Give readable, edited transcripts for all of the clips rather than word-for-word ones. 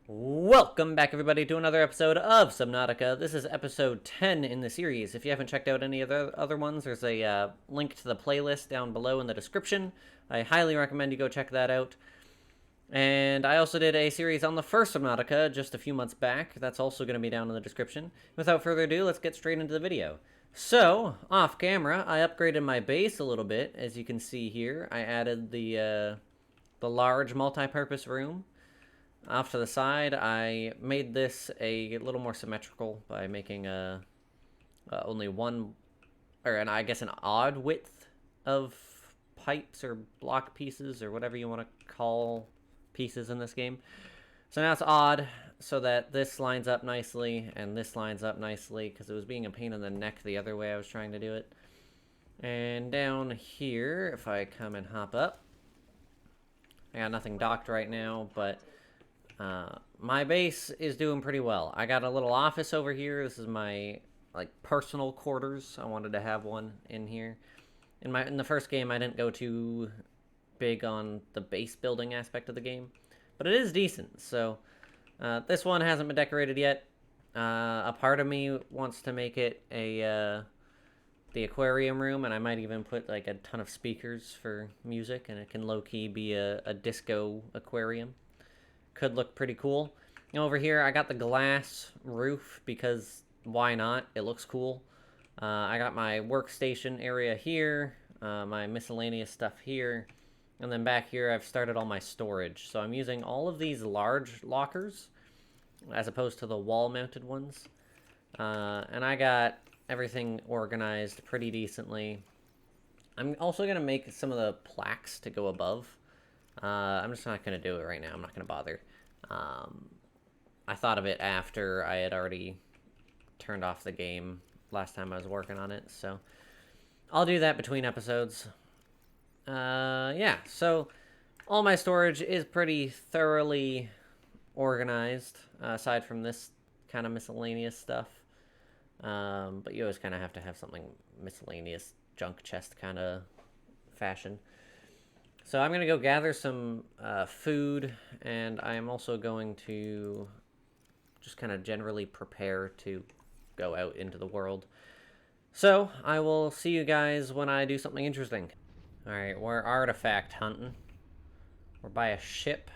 Welcome back, everybody, to another episode of Subnautica. This is episode 10 in the series. If you haven't checked out any of the other ones, there's a link to the playlist down below in the description. I highly recommend you go check that out. And I also did a series on the first Subnautica just a few months back. That's also going to be down in the description. Without further ado, let's get straight into the video. So, off camera, I upgraded my base a little bit. As you can see here, I added the large multi-purpose room. Off to the side, I made this a little more symmetrical by making only one, or I guess an odd width of pipes or block pieces or whatever you want to call pieces in this game. So now it's odd so that this lines up nicely and this lines up nicely because it was being a pain in the neck the other way I was trying to do it. And down here, if I come and hop up, I got nothing docked right now, but my base is doing pretty well. I got a little office over here. This is my personal quarters. I wanted to have one in here. In the first game, I didn't go too big on the base building aspect of the game, but it is decent. So this one hasn't been decorated yet. A part of me wants to make it the aquarium room, and I might even put like a ton of speakers for music, and it can low-key be a disco aquarium. Could look pretty cool. Over here, I got the glass roof because why not? It looks cool. I got my workstation area here, my miscellaneous stuff here, and then back here I've started all my storage. So I'm using all of these large lockers as opposed to the wall-mounted ones. And I got everything organized pretty decently. I'm also going to make some of the plaques to go above. I'm just not going to do it right now. I'm not going to bother. I thought of it after I had already turned off the game last time I was working on it, so I'll do that between episodes. Yeah, so all my storage is pretty thoroughly organized, aside from this kind of miscellaneous stuff. But you always kind of have to have something miscellaneous, junk chest kind of fashion. So I'm going to go gather some food, and I am also going to just kind of generally prepare to go out into the world. So I will see you guys when I do something interesting. Alright, we're artifact hunting. We're by a ship.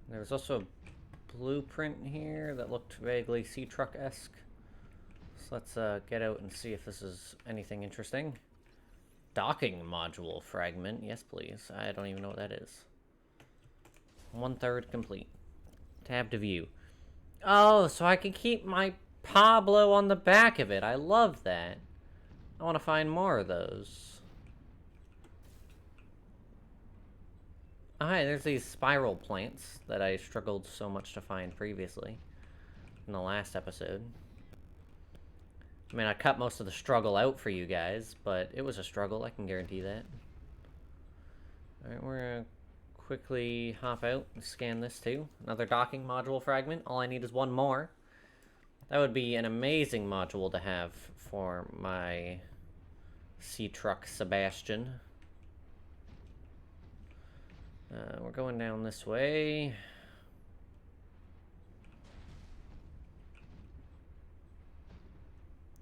There's also a blueprint here that looked vaguely Seatruck-esque. So let's get out and see if this is anything interesting. Docking module fragment. Yes, please. I don't even know what that is. 1/3 complete. Tab to view. Oh, so I can keep my P.R.A.W on the back of it. I love that. I want to find more of those. Oh, hi, there's these spiral plants that I struggled so much to find previously in the last episode. I mean, I cut most of the struggle out for you guys, but it was a struggle, I can guarantee that. Alright, we're gonna quickly hop out and scan this too. Another docking module fragment. All I need is one more. That would be an amazing module to have for my Seatruck Sebastian. We're going down this way.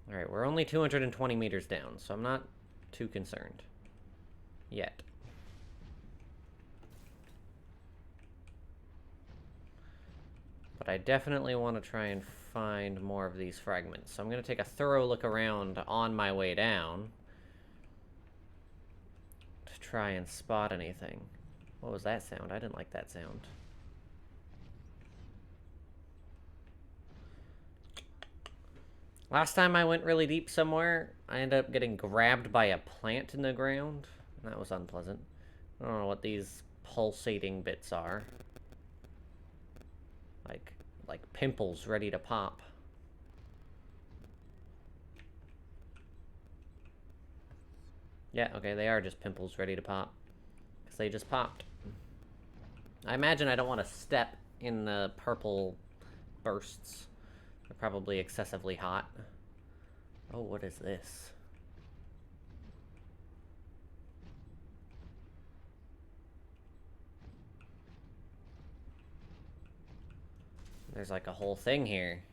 Alright, we're only 220 meters down, so I'm not too concerned. Yet. But I definitely want to try and find more of these fragments. So I'm going to take a thorough look around on my way down to try and spot anything. What was that sound? I didn't like that sound. Last time I went really deep somewhere, I ended up getting grabbed by a plant in the ground. That was unpleasant. I don't know what these pulsating bits are. Like pimples ready to pop. Yeah, okay, they are just pimples ready to pop. Because they just popped. I imagine I don't want to step in the purple bursts. They're probably excessively hot. Oh, what is this? There's like a whole thing here.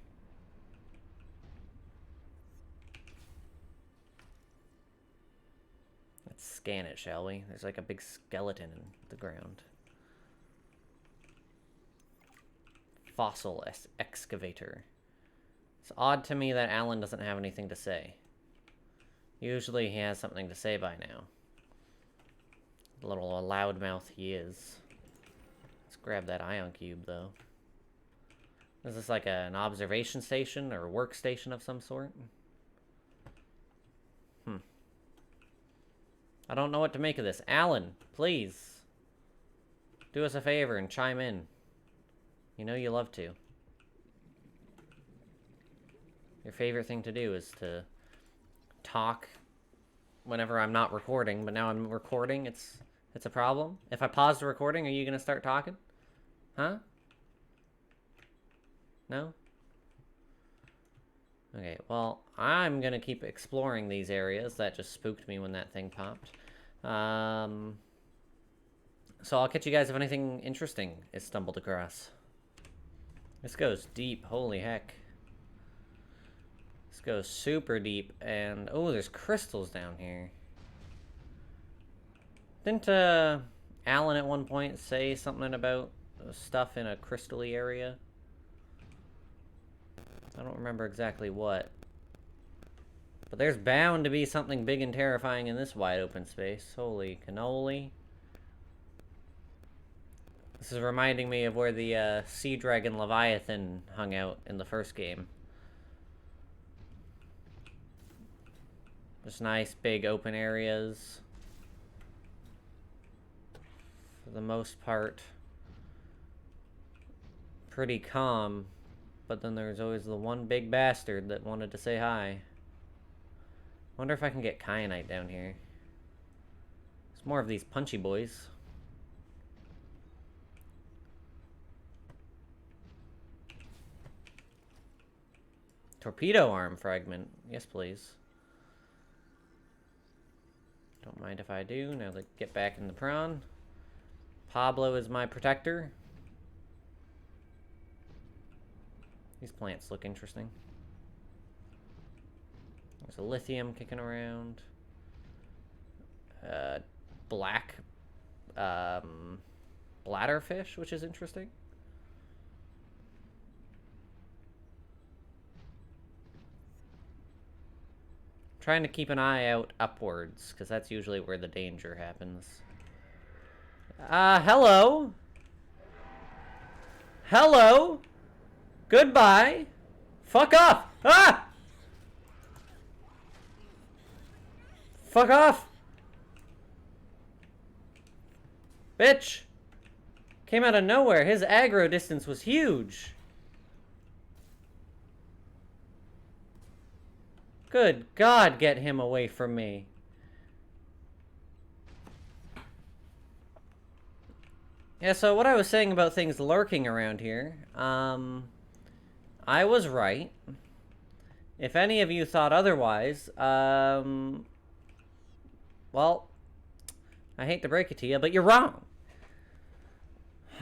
Let's scan it, shall we? There's like a big skeleton in the ground. Fossil excavator. It's odd to me that Alan doesn't have anything to say. Usually he has something to say by now. Little loudmouth he is. Let's grab that ion cube, though. Is this like an observation station or a workstation of some sort? I don't know what to make of this. Alan, please. Do us a favor and chime in. You know you love to. Your favorite thing to do is to talk whenever I'm not recording, but now I'm recording. It's a problem. If I pause the recording, are you gonna start talking? Huh? No? Okay, well, I'm gonna keep exploring these areas. That just spooked me when that thing popped. So I'll catch you guys if anything interesting is stumbled across. This goes deep, holy heck. This goes super deep, and oh, there's crystals down here. Didn't Alan at one point say something about stuff in a crystal-y area? I don't remember exactly what. But there's bound to be something big and terrifying in this wide open space. Holy cannoli. This is reminding me of where the sea dragon Leviathan hung out in the first game. Just nice big open areas. For the most part, pretty calm. But then there's always the one big bastard that wanted to say hi. Wonder if I can get kyanite down here. There's more of these punchy boys. Torpedo arm fragment. Yes, please. Don't mind if I do. Now let's get back in the prawn. Pablo is my protector. These plants look interesting. There's a lithium kicking around. Black bladderfish, which is interesting. Trying to keep an eye out upwards, because that's usually where the danger happens. Hello? Hello? Goodbye. Fuck off. Ah! Fuck off. Bitch. Came out of nowhere. His aggro distance was huge. Good God, get him away from me. Yeah, so what I was saying about things lurking around here, I was right. If any of you thought otherwise, well, I hate to break it to you, but you're wrong.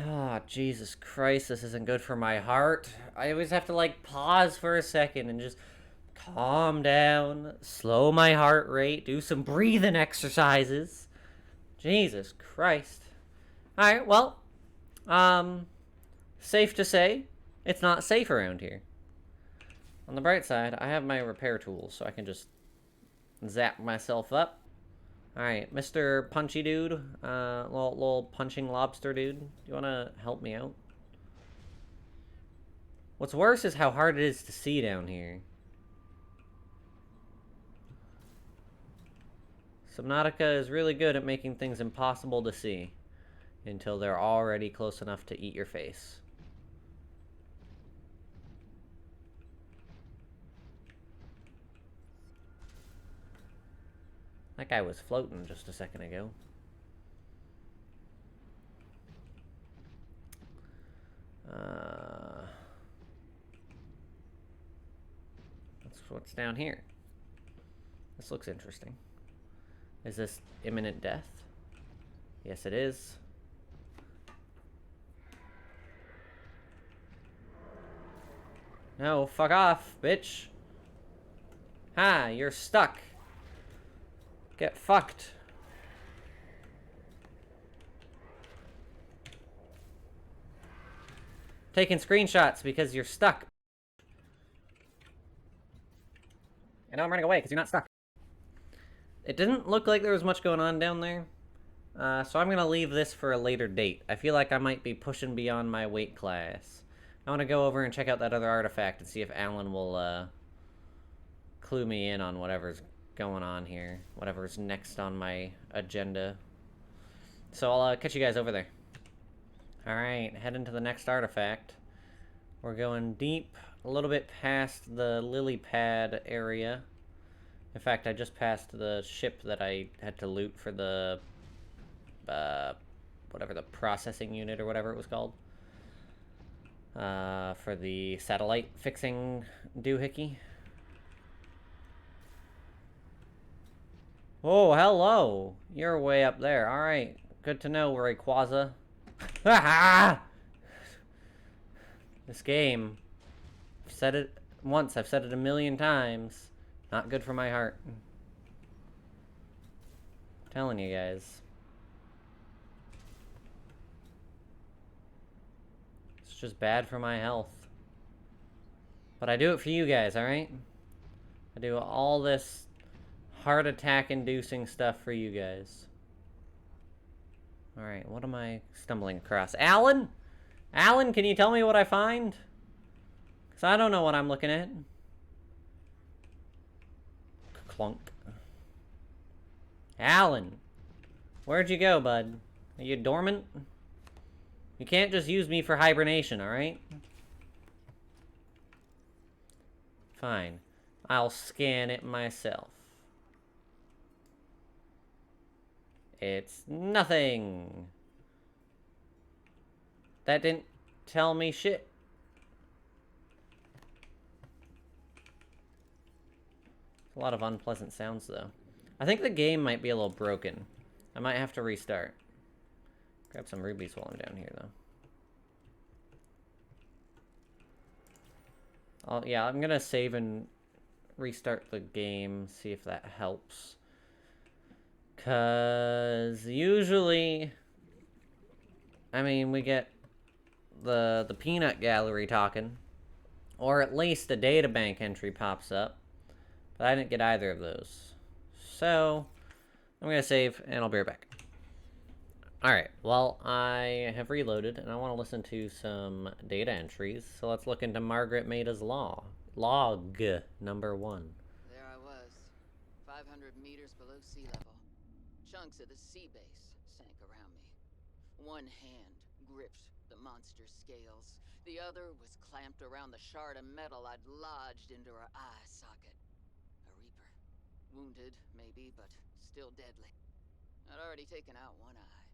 Oh, Jesus Christ, this isn't good for my heart. I always have to, like, pause for a second and just calm down, slow my heart rate, do some breathing exercises. Jesus Christ. Alright, well, safe to say, it's not safe around here. On the bright side, I have my repair tools, so I can just zap myself up. Alright, Mr. Punchy Dude, little punching lobster dude, do you want to help me out? What's worse is how hard it is to see down here. Subnautica is really good at making things impossible to see until they're already close enough to eat your face. That guy was floating just a second ago. What's down here? This looks interesting. Is this imminent death? Yes, it is. No, fuck off, bitch. Ha, you're stuck. Get fucked. Taking screenshots because you're stuck. And now I'm running away because you're not stuck. It didn't look like there was much going on down there. So I'm going to leave this for a later date. I feel like I might be pushing beyond my weight class. I want to go over and check out that other artifact and see if Alan will clue me in on whatever's going on here. Whatever's next on my agenda. So I'll catch you guys over there. Alright, heading to the next artifact. We're going deep, a little bit past the lily pad area. In fact, I just passed the ship that I had to loot for the, whatever, the processing unit or whatever it was called. For the satellite fixing doohickey. Oh, hello! You're way up there. Alright, good to know, Rayquaza. This game, I've said it once, I've said it a million times. Not good for my heart. I'm telling you guys. It's just bad for my health. But I do it for you guys, alright? I do all this heart attack inducing stuff for you guys. Alright, what am I stumbling across? Alan? Alan, can you tell me what I find? Because I don't know what I'm looking at. Clunk. Alan! Where'd you go, bud? Are you dormant? You can't just use me for hibernation, alright? Fine. I'll scan it myself. It's nothing. That didn't tell me shit. A lot of unpleasant sounds, though. I think the game might be a little broken. I might have to restart. Grab some rubies while I'm down here, though. Yeah, I'm gonna save and restart the game, see if that helps. Because usually, I mean, we get the peanut gallery talking, or at least a databank entry pops up, but I didn't get either of those. So, I'm going to save, and I'll be right back. Alright, well, I have reloaded, and I want to listen to some data entries, so let's look into Margaret Maida's Law. Log number 1. There I was, 500 meters below sea level. Chunks of the sea base sank around me. One hand gripped the monster's scales. The other was clamped around the shard of metal I'd lodged into her eye socket. A reaper. Wounded, maybe, but still deadly. I'd already taken out one eye.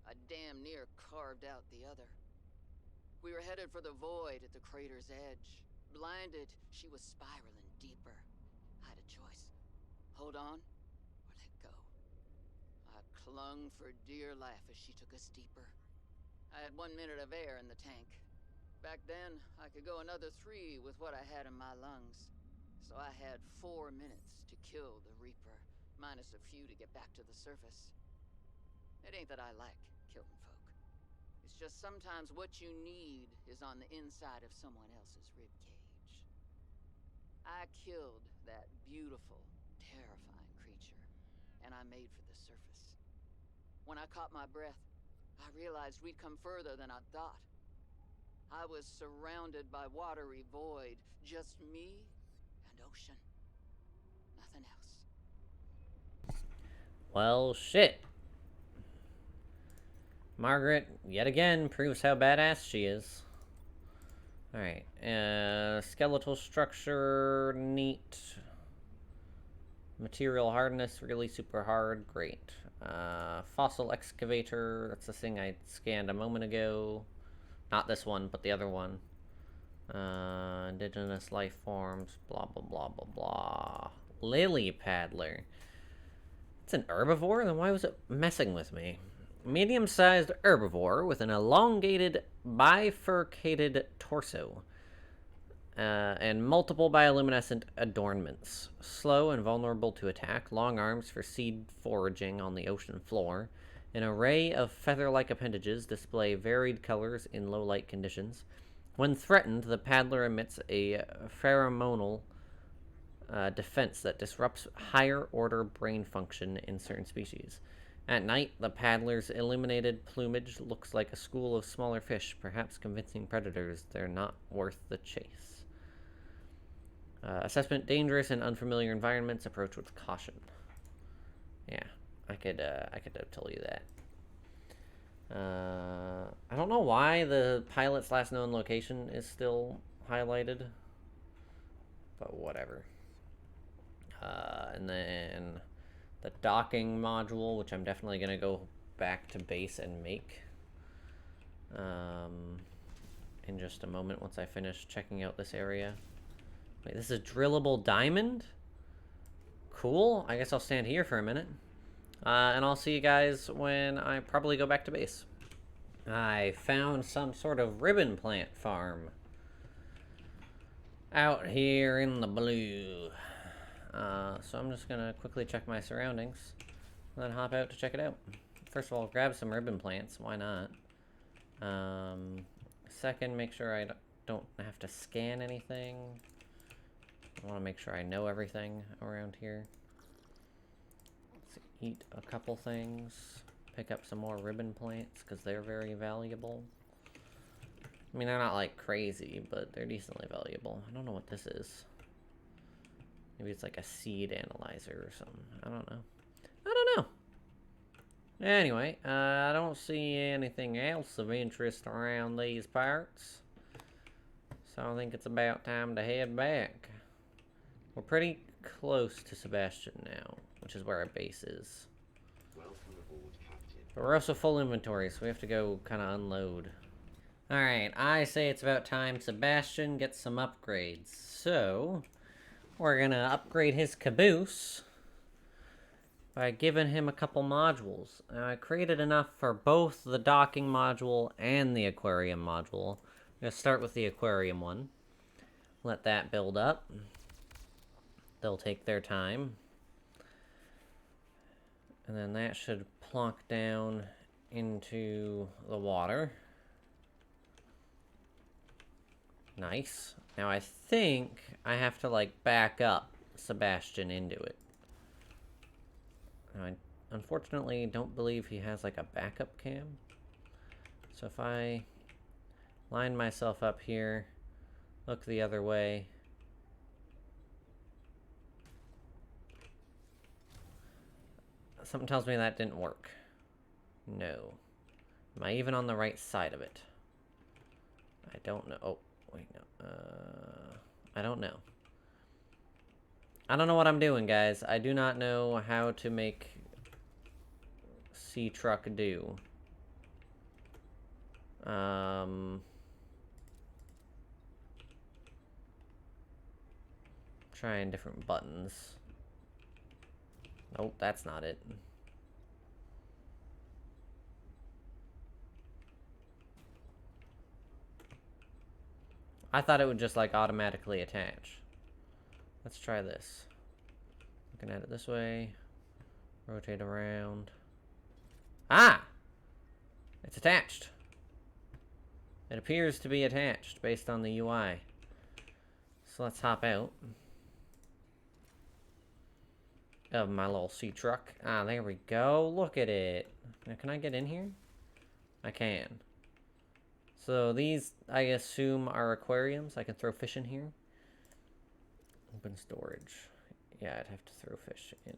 I damn near carved out the other. We were headed for the void at the crater's edge. Blinded, she was spiraling deeper. I had a choice. Hold on, or let go. I clung for dear life as she took us deeper. I had 1 minute of air in the tank. Back then, I could go another 3 with what I had in my lungs. So I had 4 minutes to kill the Reaper, minus a few to get back to the surface. It ain't that I like killing folk. It's just sometimes what you need is on the inside of someone else's ribcage. I killed that beautiful, terrifying creature, and I made for the surface. When I caught my breath, I realized we'd come further than I'd thought. I was surrounded by watery void, just me and ocean. Nothing else. Well, shit. Margaret, yet again, proves how badass she is. Alright, skeletal structure, neat. Material hardness, really super hard, great. Fossil excavator, that's the thing I scanned a moment ago. Not this one, but the other one. Indigenous life forms, blah, blah, blah, blah, blah. Lily paddler. It's an herbivore? Then why was it messing with me? Medium-sized herbivore with an elongated, bifurcated torso. and multiple bioluminescent adornments. Slow and vulnerable to attack, long arms for seed foraging on the ocean floor. An array of feather-like appendages display varied colors in low-light conditions. When threatened, the paddler emits a pheromonal defense that disrupts higher-order brain function in certain species. At night, the paddler's illuminated plumage looks like a school of smaller fish, perhaps convincing predators they're not worth the chase. Assessment: dangerous and unfamiliar environments. Approach with caution. Yeah, I could have told you that. I don't know why the pilot's last known location is still highlighted, but whatever. And then the docking module, which I'm definitely going to go back to base and make in just a moment once I finish checking out this area. Wait, this is a drillable diamond? Cool. I guess I'll stand here for a minute. And I'll see you guys when I probably go back to base. I found some sort of ribbon plant farm out here in the blue. So I'm just gonna quickly check my surroundings, and then hop out to check it out. First of all, grab some ribbon plants. Why not? Second, make sure I don't have to scan anything. I want to make sure I know everything around here. Let's eat a couple things. Pick up some more ribbon plants, because they're very valuable. I mean, they're not, like, crazy, but they're decently valuable. I don't know what this is. Maybe it's like a seed analyzer or something. I don't know. Anyway, I don't see anything else of interest around these parts. So I think it's about time to head back. We're pretty close to Sebastian now, which is where our base is. Welcome aboard, Captain. But we're also full inventory, so we have to go kind of unload. Alright, I say it's about time Sebastian gets some upgrades. So, we're gonna upgrade his caboose by giving him a couple modules. Now, I created enough for both the docking module and the aquarium module. I'm gonna start with the aquarium one. Let that build up. They'll take their time. And then that should plonk down into the water. Nice. Now I think I have to, like, back up Sebastian into it. Now, I unfortunately don't believe he has, like, a backup cam. So if I line myself up here, look the other way. Something tells me that didn't work. No. Am I even on the right side of it? I don't know. Oh, wait, no. I don't know. I don't know what I'm doing, guys. I do not know how to make Seatruck do. Trying different buttons. Nope, that's not it. I thought it would just, like, automatically attach. Let's try this. Looking at it this way. Rotate around. Ah! It's attached. It appears to be attached based on the UI. So let's hop out of my little Seatruck. Ah, there we go. Look at it. Now, can I get in here? I can. So these, I assume, are aquariums. I can throw fish in here. Open storage. Yeah, I'd have to throw fish in.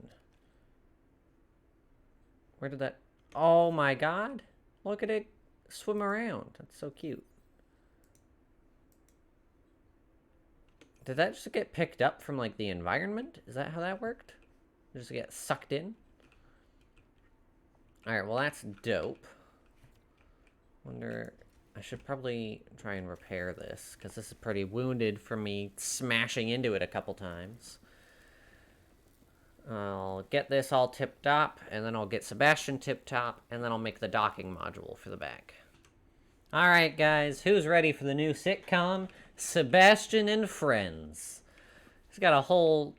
Where did that... Oh my god! Look at it swim around. That's so cute. Did that just get picked up from, like, the environment? Is that how that worked? Just get sucked in? Alright, well, that's dope. Wonder... I should probably try and repair this, because this is pretty wounded from me smashing into it a couple times. I'll get this all tip-top, and then I'll get Sebastian tip-top, and then I'll make the docking module for the back. Alright, guys, who's ready for the new sitcom, Sebastian and Friends? He's got a whole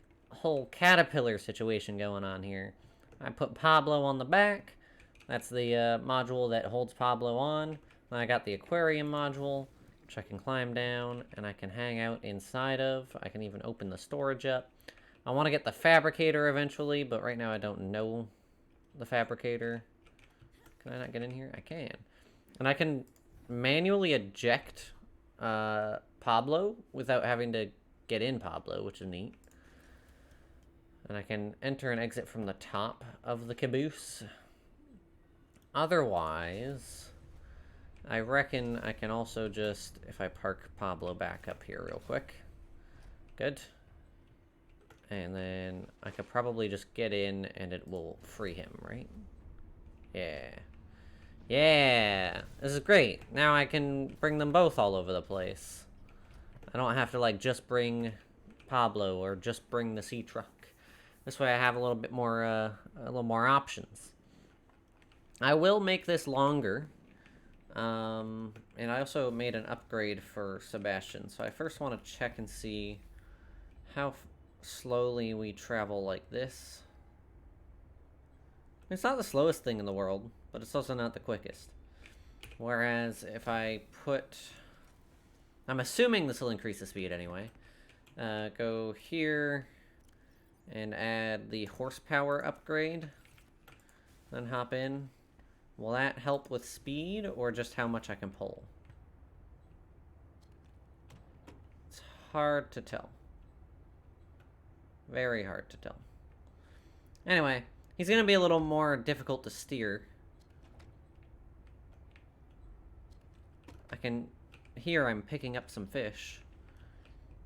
caterpillar situation going on here. I put Pablo on the back. That's the module that holds Pablo on. Then I got the aquarium module, which I can climb down and I can hang out inside of. I can even open the storage up. I want to get the fabricator eventually, but right now I don't know the fabricator. Can I not get in here? I can. And I can manually eject Pablo without having to get in Pablo, which is neat. And I can enter and exit from the top of the caboose. Otherwise, I reckon I can also just, if I park Pablo back up here real quick. Good. And then I could probably just get in and it will free him, right? Yeah. Yeah! This is great. Now I can bring them both all over the place. I don't have to, like, just bring Pablo or just bring the Seatruck. This way I have a little bit more, a little more options. I will make this longer. And I also made an upgrade for Sebastian. So I first want to check and see how slowly we travel like this. It's not the slowest thing in the world, but it's also not the quickest. Whereas if I put... I'm assuming this will increase the speed anyway. Go here and add the horsepower upgrade. Then hop in. Will that help with speed or just how much I can pull? It's hard to tell. Very hard to tell. Anyway, he's going to be a little more difficult to steer. I can hear I'm picking up some fish.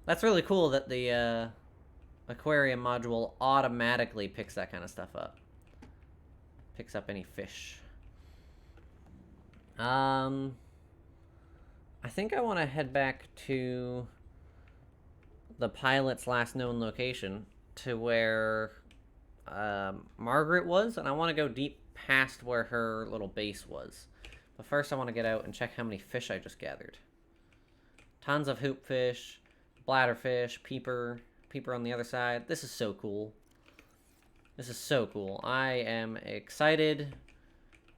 That's really cool that the aquarium module automatically picks that kind of stuff up. Picks up any fish. I think I want to head back to the pilot's last known location, to where Margaret was, and I want to go deep past where her little base was. But first I want to get out and check how many fish I just gathered. Tons of hoopfish, bladderfish, peeper on the other side. This is so cool. This is so cool. I am excited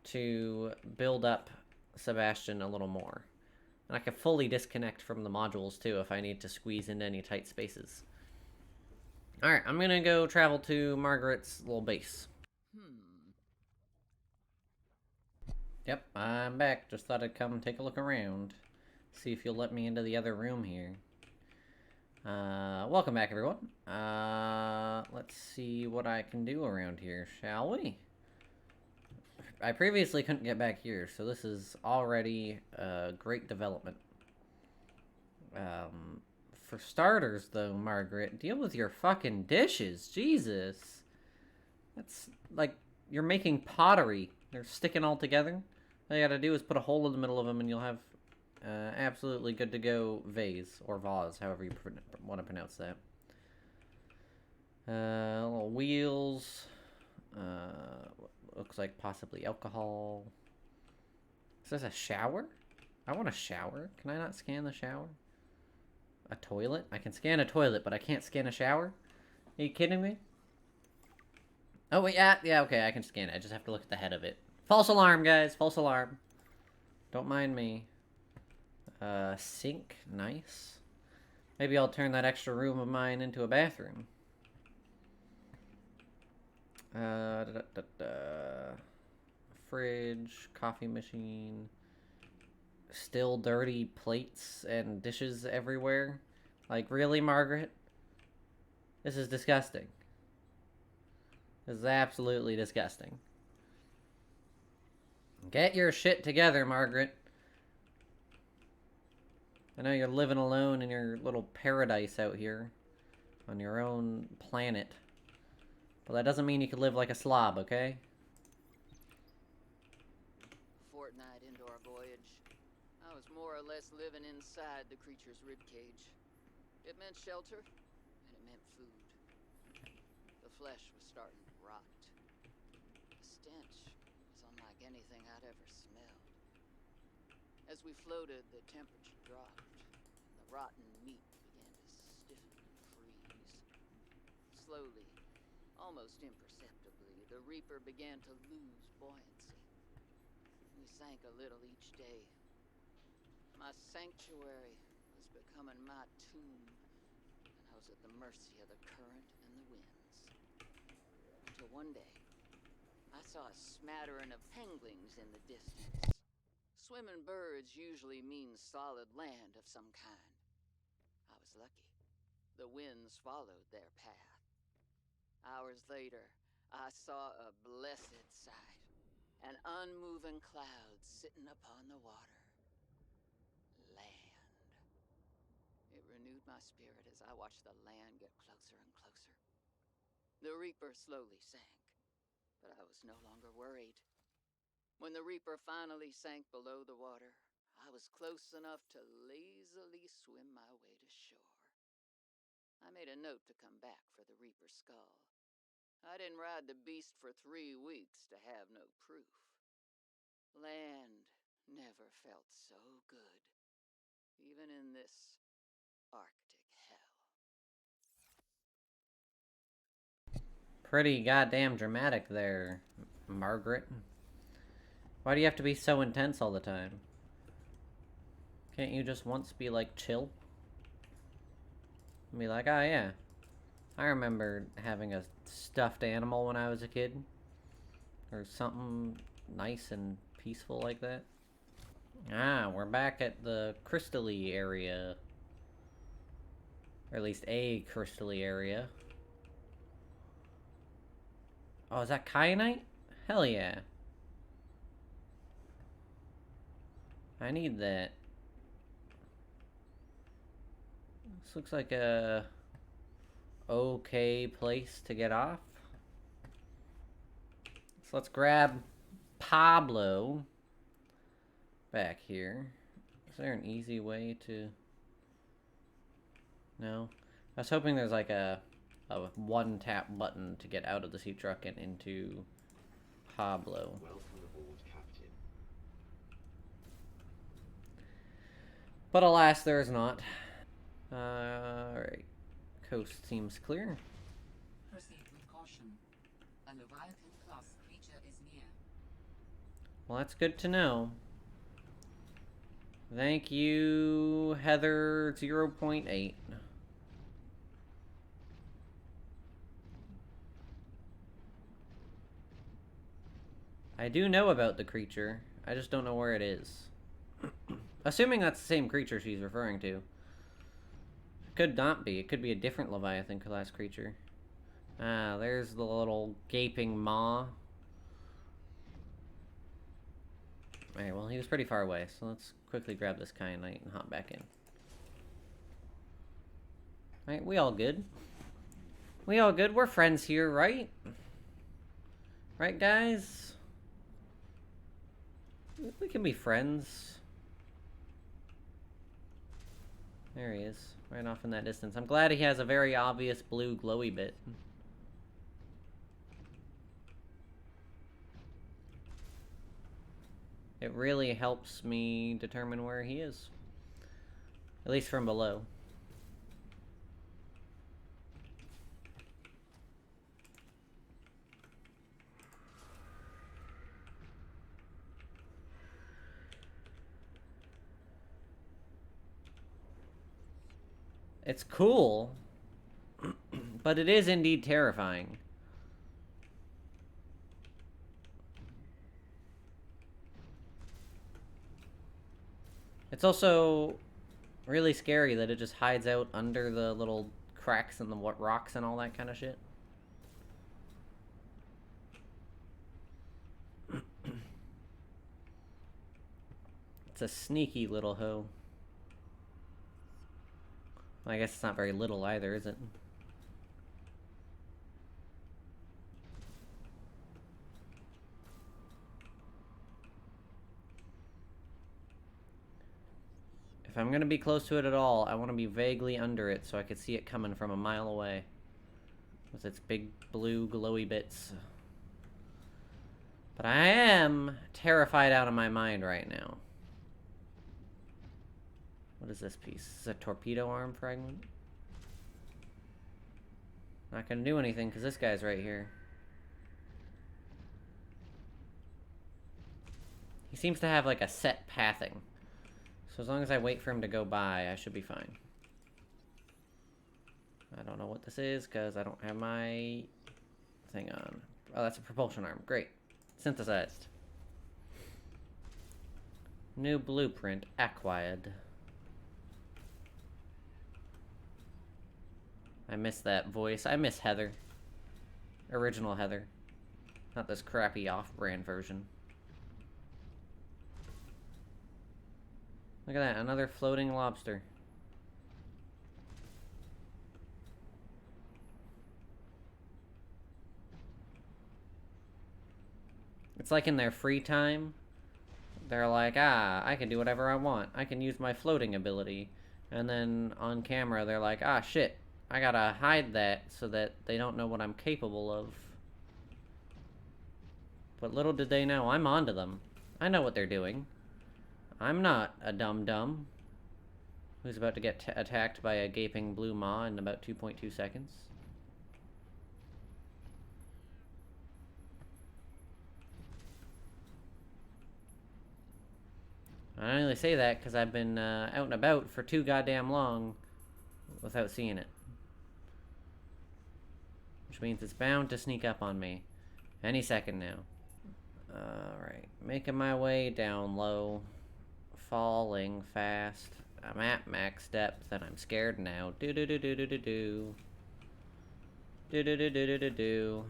to build up Sebastian a little more. And I can fully disconnect from the modules too if I need to squeeze into any tight spaces. Alright, I'm gonna go travel to Margaret's little base. Yep, I'm back. Just thought I'd come take a look around. See if you'll let me into the other room here. Welcome back, everyone. Let's see what I can do around here, shall we? I previously couldn't get back here, so this is already a great development. For starters, though, Margaret, deal with your fucking dishes. Jesus. That's like, you're making pottery. They're sticking all together. All you gotta do is put a hole in the middle of them and you'll have absolutely good to go vase, or vase, however you want to pronounce that. Little wheels. Looks like possibly alcohol. Is this a shower? I want a shower. Can I not scan the shower? A toilet? I can scan a toilet, but I can't scan a shower? Are you kidding me? Oh, wait, yeah, okay, I can scan it. I just have to look at the head of it. False alarm, guys. False alarm. Don't mind me. Sink. Nice. Maybe I'll turn that extra room of mine into a bathroom. Fridge. Coffee machine. Still dirty plates and dishes everywhere. Like, really, Margaret? This is disgusting. This is absolutely disgusting. Get your shit together, Margaret. I know you're living alone in your little paradise out here. On your own planet. But that doesn't mean you can live like a slob, okay? Fortnight into our voyage, I was more or less living inside the creature's ribcage. It meant shelter, and it meant food. The flesh was starting to rot. The stench was unlike anything I'd ever smelled. As we floated, the temperature dropped, and the rotten meat began to stiffen and freeze. Slowly, almost imperceptibly, the Reaper began to lose buoyancy. We sank a little each day. My sanctuary was becoming my tomb, and I was at the mercy of the current and the winds. Until one day, I saw a smattering of penguins in the distance. Swimming birds usually mean solid land of some kind. I was lucky. The winds followed their path. Hours later, I saw a blessed sight. An unmoving cloud sitting upon the water. Land. It renewed my spirit as I watched the land get closer and closer. The Reaper slowly sank, but I was no longer worried. When the Reaper finally sank below the water, I was close enough to lazily swim my way to shore. I made a note to come back for the Reaper's skull. I didn't ride the beast for 3 weeks to have no proof. Land never felt so good, even in this Arctic hell. Pretty goddamn dramatic there, Margaret. Why do you have to be so intense all the time? Can't you just once be like chill? And be like, oh yeah, I remember having a stuffed animal when I was a kid. Or something nice and peaceful like that. Ah, we're back at the crystally area. Or at least a crystally area. Oh, is that kyanite? Hell yeah. I need that. This looks like a okay place to get off. So let's grab Pablo back here. Is there an easy way to... No? I was hoping there's like a one-tap button to get out of the Seatruck and into Pablo. Welcome aboard, Captain. But alas, there is not. Alright. Coast seems clear. Proceed with caution. A Leviathan-class creature is near. Well, that's good to know. Thank you, Heather 0.8. I do know about the creature. I just don't know where it is. Assuming that's the same creature she's referring to. It could not be. It could be a different Leviathan class creature. Ah, there's the little gaping maw. Alright, well, he was pretty far away, so let's quickly grab this kyanite and hop back in. Alright, we all good. We all good. We're friends here, right? Right, guys? We can be friends. There he is, right off in that distance. I'm glad he has a very obvious blue glowy bit. It really helps me determine where he is. At least from below. It's cool, but it is indeed terrifying. It's also really scary that it just hides out under the little cracks in the rocks and all that kind of shit. It's a sneaky little hoe. Well, I guess it's not very little either, is it? If I'm gonna be close to it at all, I want to be vaguely under it so I could see it coming from a mile away. With its big blue glowy bits. But I am terrified out of my mind right now. What is this piece? This is a torpedo arm fragment. Not gonna do anything because this guy's right here. He seems to have like a set pathing. So as long as I wait for him to go by, I should be fine. I don't know what this is because I don't have my thing on. Oh, that's a propulsion arm. Great. Synthesized. New blueprint acquired. I miss that voice. I miss Heather. Original Heather. Not this crappy off-brand version. Look at that, another floating lobster. It's like in their free time, they're like, ah, I can do whatever I want. I can use my floating ability. And then on camera, they're like, ah, shit. I gotta hide that so that they don't know what I'm capable of. But little did they know, I'm onto them. I know what they're doing. I'm not a dum-dum who's about to get attacked by a gaping blue maw in about 2.2 seconds. I only say that because I've been out and about for too goddamn long without seeing it. Which means it's bound to sneak up on me any second now. Alright, making my way down low. Falling fast. I'm at max depth and I'm scared now. Do do do do do do do. Do do do do do do do.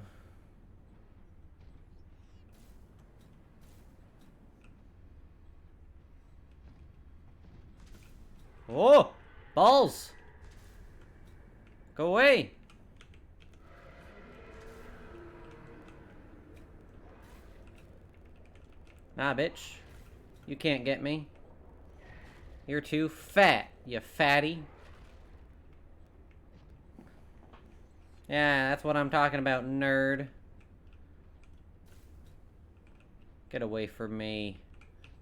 Oh! Balls! Go away! Nah, bitch. You can't get me. You're too fat, you fatty. Yeah, that's what I'm talking about, nerd. Get away from me.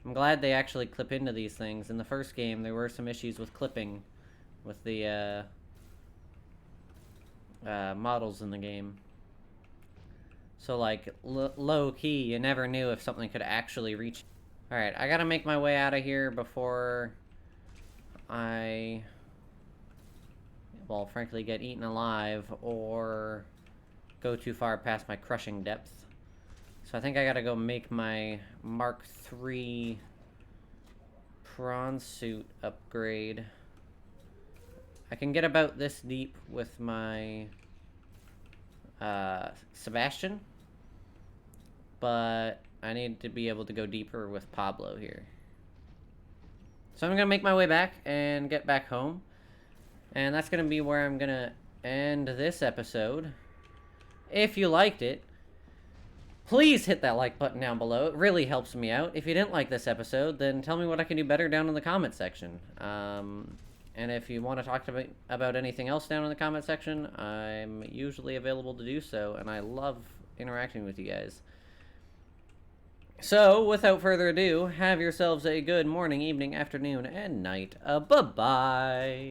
I'm glad they actually clip into these things. In the first game, there were some issues with clipping with the models in the game. So, like, low-key, you never knew if something could actually reach. Alright, I gotta make my way out of here before I, well, frankly, get eaten alive or go too far past my crushing depth. So I think I gotta go make my Mark III P.R.A.W.N Suit upgrade. I can get about this deep with my Sebastian, but I need to be able to go deeper with Pablo here. So I'm gonna make my way back and get back home, and that's gonna be where I'm gonna end this episode. If you liked it, please hit that like button down below. It really helps me out. If you didn't like this episode, then tell me what I can do better down in the comment section. And if you want to talk to me about anything else down in the comment section, I'm usually available to do so, and I love interacting with you guys. So, without further ado, have yourselves a good morning, evening, afternoon, and night. Bye-bye.